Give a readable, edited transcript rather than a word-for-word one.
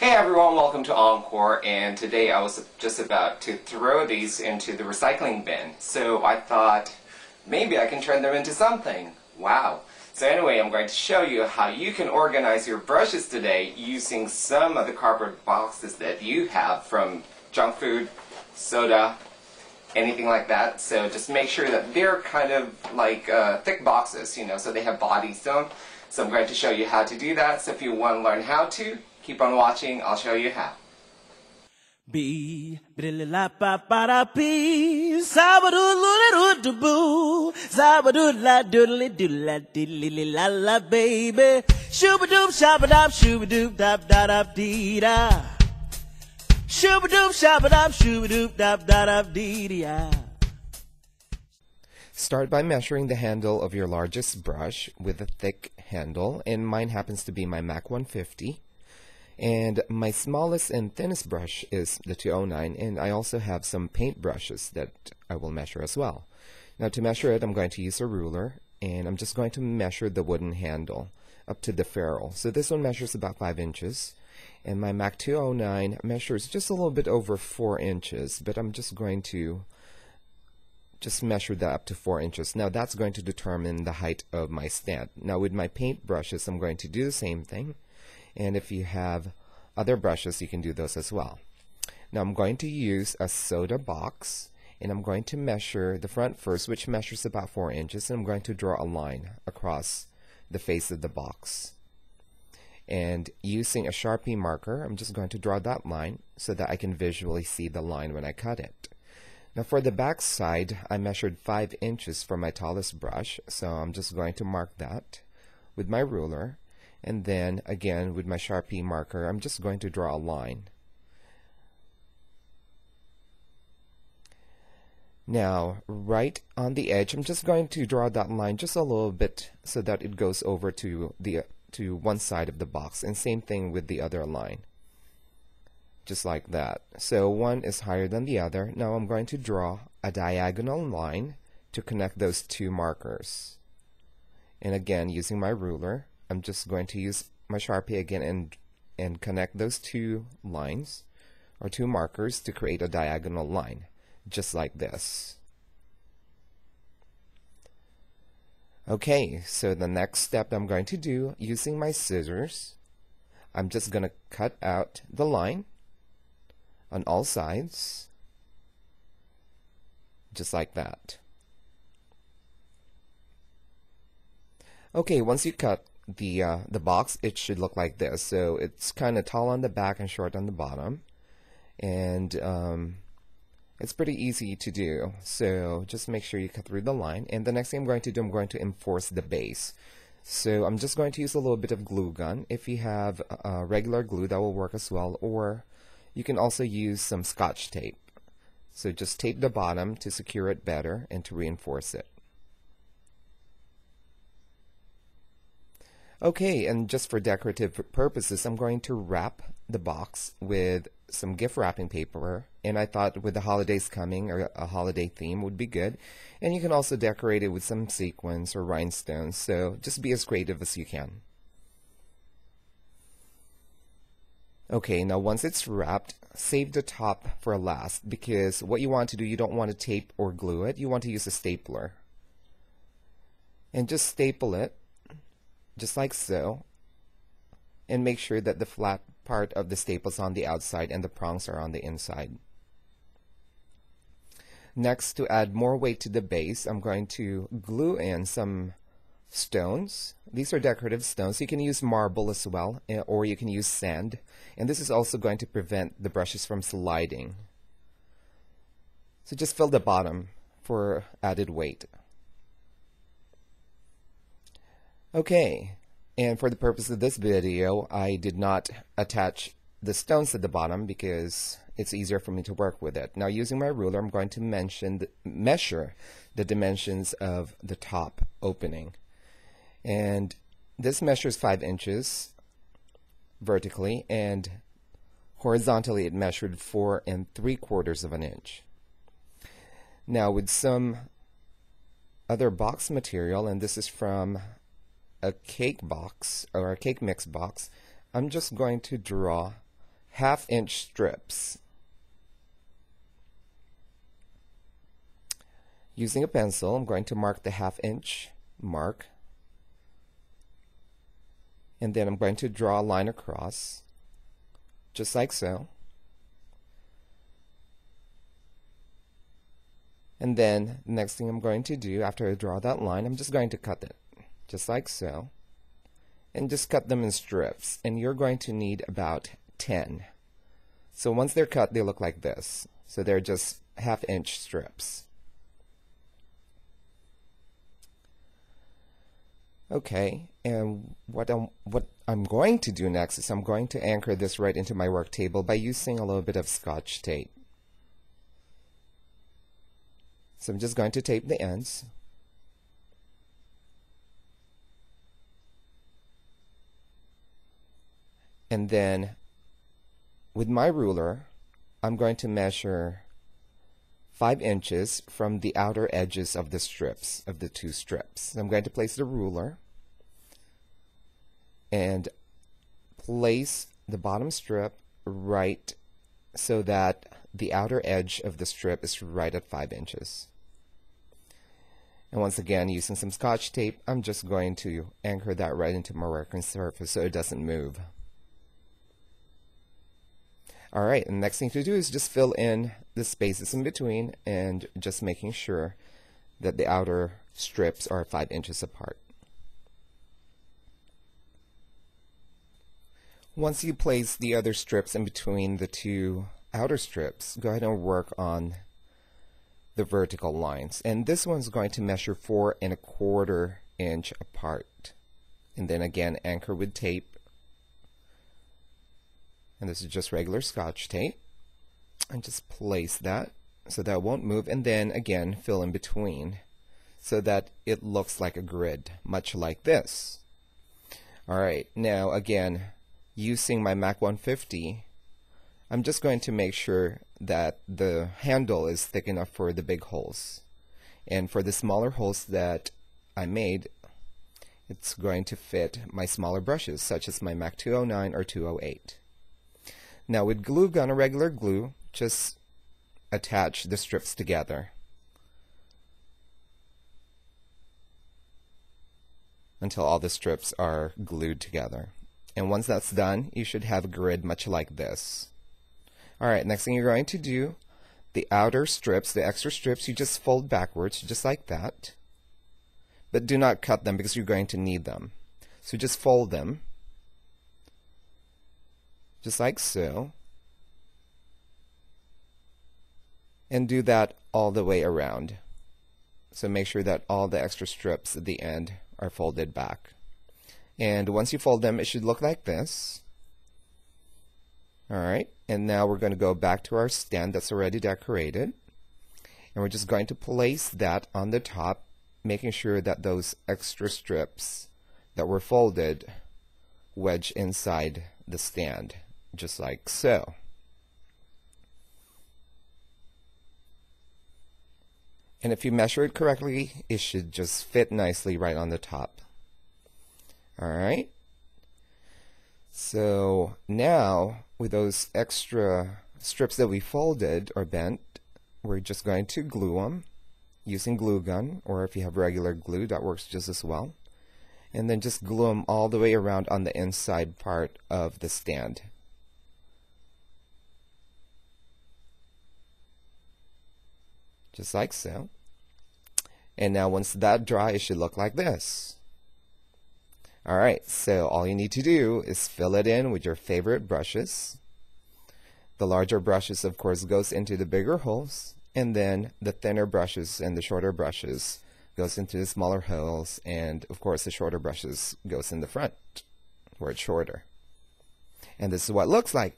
Hey everyone, welcome to Encore, and today I was just about to throw these into the recycling bin. So I thought maybe I can turn them into something. Wow. So anyway, I'm going to show you how you can organize your brushes today using some of the cardboard boxes that you have from junk food, soda, anything like that. So just make sure that they're kind of like thick boxes, you know, so they have bodies to them. So I'm going to show you how to do that. So if you want to learn how to, keep on watching, I'll show you how. B la pa pa da pee sabadoo loo doo boo sabadoo la doodly doodla diddly la la baby shoobadoop shabadop shoobadoop dop da dop dee da shoobadoop shabadop shoobadoop dop da dop dee da. Start by measuring the handle of your largest brush with a thick handle, and mine happens to be my MAC 150. And my smallest and thinnest brush is the 209, and I also have some paint brushes that I will measure as well. Now to measure it, I'm going to use a ruler, and I'm just going to measure the wooden handle up to the ferrule. So this one measures about 5 inches, and my MAC 209 measures just a little bit over 4 inches, but I'm just going to measure that up to 4 inches. Now that's going to determine the height of my stand. Now with my paint brushes, I'm going to do the same thing. And if you have other brushes, you can do those as well. Now I'm going to use a soda box, and I'm going to measure the front first, which measures about 4 inches, and I'm going to draw a line across the face of the box. And using a Sharpie marker, I'm just going to draw that line so that I can visually see the line when I cut it. Now for the back side, I measured 5 inches for my tallest brush, so I'm just going to mark that with my ruler. And then again with my Sharpie marker, I'm just going to draw a line. Now right on the edge, I'm just going to draw that line just a little bit so that it goes over to one side of the box, and same thing with the other line, just like that. So one is higher than the other. Now I'm going to draw a diagonal line to connect those two markers, and again using my ruler, I'm just going to use my Sharpie again and connect those two lines or two markers to create a diagonal line, just like this. Okay, so the next step I'm going to do, using my scissors, I'm just going to cut out the line on all sides, just like that. Okay, once you cut the box, it should look like this. So it's kind of tall on the back and short on the bottom, and it's pretty easy to do. So just make sure you cut through the line. And the next thing I'm going to do, I'm going to enforce the base. So I'm just going to use a little bit of glue gun. If you have regular glue, that will work as well, or you can also use some Scotch tape. So just tape the bottom to secure it better and to reinforce it. Okay, and just for decorative purposes, I'm going to wrap the box with some gift wrapping paper, and I thought with the holidays coming, or a holiday theme would be good. And you can also decorate it with some sequins or rhinestones, so just be as creative as you can. Okay, now once it's wrapped, save the top for last, because what you want to do, you don't want to tape or glue it, you want to use a stapler. And just staple it just like so, and make sure that the flat part of the staple is on the outside and the prongs are on the inside. Next, to add more weight to the base, I'm going to glue in some stones. These are decorative stones. You can use marble as well, or you can use sand, and this is also going to prevent the brushes from sliding. So just fill the bottom for added weight. Okay, and for the purpose of this video, I did not attach the stones at the bottom because it's easier for me to work with it. Now using my ruler, I'm going to measure the dimensions of the top opening. And this measures 5 inches vertically, and horizontally it measured 4 3/4 of an inch. Now with some other box material, and this is from a cake box or a cake mix box, I'm just going to draw 1/2-inch strips. Using a pencil, I'm going to mark the 1/2-inch mark. And then I'm going to draw a line across, just like so. And then the next thing I'm going to do after I draw that line, I'm just going to cut it, just like so. And just cut them in strips. And you're going to need about 10. So once they're cut, they look like this. So they're just 1/2-inch strips. Okay, and what I'm going to do next is I'm going to anchor this right into my work table by using a little bit of Scotch tape. So I'm just going to tape the ends. And then with my ruler, I'm going to measure 5 inches from the outer edges of the strips, of the 2 strips. I'm going to place the ruler and place the bottom strip right so that the outer edge of the strip is right at 5 inches. And once again, using some Scotch tape, I'm just going to anchor that right into my working surface so it doesn't move. Alright, and the next thing to do is just fill in the spaces in between and just making sure that the outer strips are 5 inches apart. Once you place the other strips in between the 2 outer strips, go ahead and work on the vertical lines. And this one's going to measure 4 1/4 inch apart. And then again, anchor with tape. And this is just regular Scotch tape. And just place that so that it won't move. And then again, fill in between so that it looks like a grid, much like this. Alright, now again, using my MAC 150, I'm just going to make sure that the handle is thick enough for the big holes. And for the smaller holes that I made, it's going to fit my smaller brushes, such as my MAC 209 or 208. Now with glue gun or regular glue, just attach the strips together until all the strips are glued together. And once that's done, you should have a grid much like this. Alright, next thing you're going to do, the outer strips, the extra strips, you just fold backwards, just like that. But do not cut them because you're going to need them. So just fold them, just like so. And do that all the way around. So make sure that all the extra strips at the end are folded back. And once you fold them, it should look like this. Alright, and now we're going to go back to our stand that's already decorated. And we're just going to place that on the top, making sure that those extra strips that were folded wedge inside the stand, just like so. And if you measure it correctly, it should just fit nicely right on the top. Alright, so now with those extra strips that we folded or bent, we're just going to glue them using glue gun, or if you have regular glue, that works just as well. And then just glue them all the way around on the inside part of the stand. Just like so. And now once that dries, it should look like this. Alright, so all you need to do is fill it in with your favorite brushes. The larger brushes, of course, goes into the bigger holes, and then the thinner brushes and the shorter brushes goes into the smaller holes, and of course the shorter brushes goes in the front where it's shorter. And this is what it looks like.